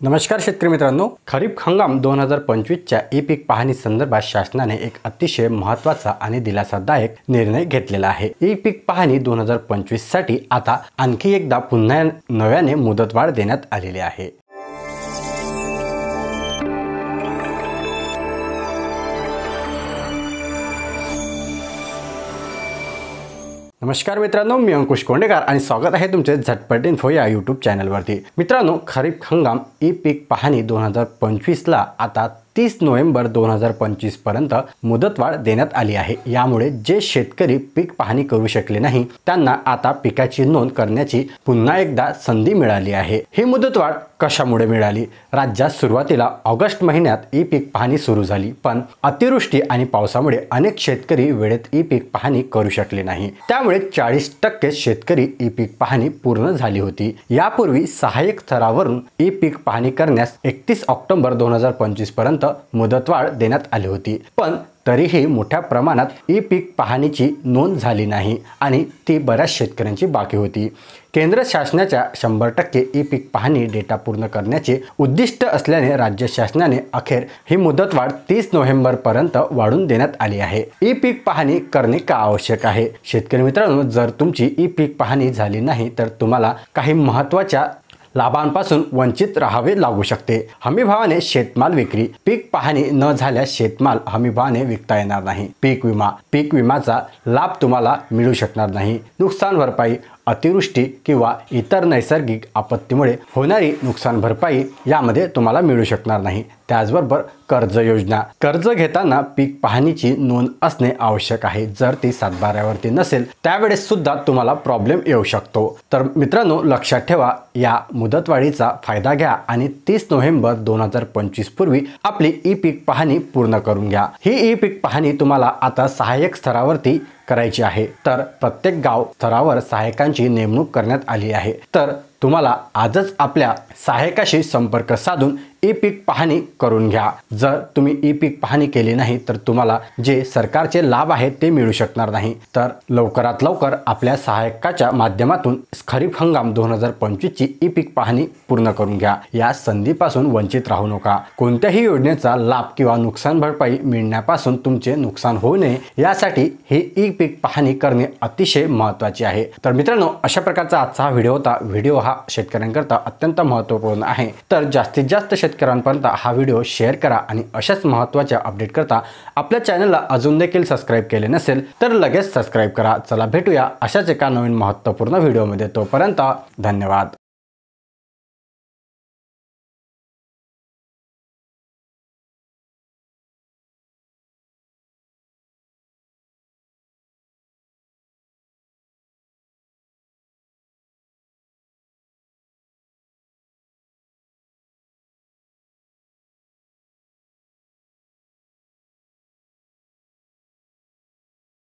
नमस्कार शेतकरी मित्रांनो, खरीप हंगाम 2025च्या ई पीक पाहणी संदर्भात शासनाने एक अतिशय महत्त्वाचा आणि दिलासादायक निर्णय घेतलेला आहे। ई पीक पाहणी 2025 साठी आता आणखी एकदा पुन्हा नव्याने मुदतवाढ देण्यात आलेली आहे। नमस्कार मित्रांनो, मी अंकुश कोंडेकर आणि स्वागत आहे तुमचे झटपट इन्फो या यूट्यूब चॅनलवरती। मित्रांनो, खरीप हंगाम ई पीक पाहणी 2025 ला आता 30 नोव्हेंबर 2025 पर्यंत मुदतवाढ देण्यात आली आहे। यामुळे जे शेतकरी पीक पाहणी करू शकले नाही त्यांना आता पिकाची नोंद करण्याची पुन्हा एकदा संधी मिळाली आहे। ही मुदतवाढ कशामुळे मिळाली? राज्यात सुरुवातीला ऑगस्ट महिन्यात ई पीक पाहणी सुरू झाली, पण अतिवृष्टी आणि पावसामुळे अनेक शेतकरी वेळेत ई पीक पाहणी करू शकले नाही। त्यामुळे 40% शेतकरी ई पीक पाहणी पूर्ण झाली होती। यापूर्वी सहाय्यक स्तरावरून ई पीक पाहणी करण्यास 31 ऑक्टोबर 2025 पर्यंत मुदतवाढ देण्यात आली होती, पण तरीही मोठ्या प्रमाणात ई पीक पाहणीची नोंद झाली नाही आणि ती बऱ्याच शेतकऱ्यांची बाकी होती। केंद्र शासनाच्या 100% ई पीक पाहणी डेटा पूर्ण करण्याचे उद्दिष्ट असल्याने राज्य शासनाने अखेर ही मुदतवाढ 30 नोव्हेंबर पर्यंत वाढवून देण्यात आली आहे। ई पीक पाहणी करणे का आवश्यक आहे? शेतकरी मित्रांनो, जर तुमची ई पीक पाहणी झाली नाही तर तुम्हाला काही महत्त्वाच्या लाभांपासून वंचित राहावे लागू शकते। हमीभावाने शेतमाल विक्री। पीक पाहणी न झाल्यास शेतमाल हमीभावाने विकता येणार नाही। पीक विमाचा लाभ तुम्हाला मिळू शकणार नाही। नुकसान भरपाई, अतिवृष्टी किंवा इतर नैसर्गिक आपत्तीमुळे होणारी नुकसान भरपाई यामध्ये तुम्हाला मिळू शकणार नाही। त्याचबरोबर कर्ज योजना। कर्ज घेताना पीक पाहणीची नोंद असणे आवश्यक आहे। जर ती सातबाऱ्यावरती नसेल त्यावेळेस सुद्धा तुम्हाला प्रॉब्लेम येऊ शकतो। तर मित्रांनो, लक्षात ठेवा, या मुदतवाढीचा फायदा घ्या आणि 30 नोव्हेंबर 2025 पूर्वी आपली ई पीक पाहणी पूर्ण करून घ्या। ही ई पीक पाहणी तुम्हाला आता सहाय्यक स्तरावरती करायची आहे, तर प्रत्येक गाव स्तरावर सहाय्यकांची नेमणूक करण्यात आली आहे। तर तुम्हाला आजच आपल्या सहाय्यकाशी संपर्क साधून ई पीक पाहणी करून घ्या। जर तुम्ही ई पीक पाहणी केली नाही तर तुम्हाला जे सरकारचे लाभ आहेत ते मिळू शकणार नाही। तर लवकरात लवकर आपल्या सहाय्यकाच्या माध्यमातून खरीप हंगाम 2025 ची ई पीक पाहणी पूर्ण करून घ्या। या संधीपासून वंचित राहू नका। कोणत्याही योजनेचा लाभ किंवा नुकसान भरपाई मिळण्यापासून तुमचे नुकसान होऊ नये यासाठी हे ई पीक पाहणी करणे अतिशय महत्त्वाचे आहे। तर मित्रांनो, अशा प्रकारचा आजचा हा व्हिडिओ होता। व्हिडिओ हा शेतकऱ्यांकरता अत्यंत महत्त्वपूर्ण आहे, तर जास्तीत जास्त शेतकऱ्यांपर्यंत हा व्हिडिओ शेअर करा आणि अशाच महत्त्वाच्या अपडेट करता आपल्या चॅनलला अजून देखील सबस्क्राइब केले नसेल तर लगेच सबस्क्राइब करा। चला भेटूया अशाच एका नवीन महत्त्वपूर्ण व्हिडिओमध्ये। तोपर्यंत धन्यवाद।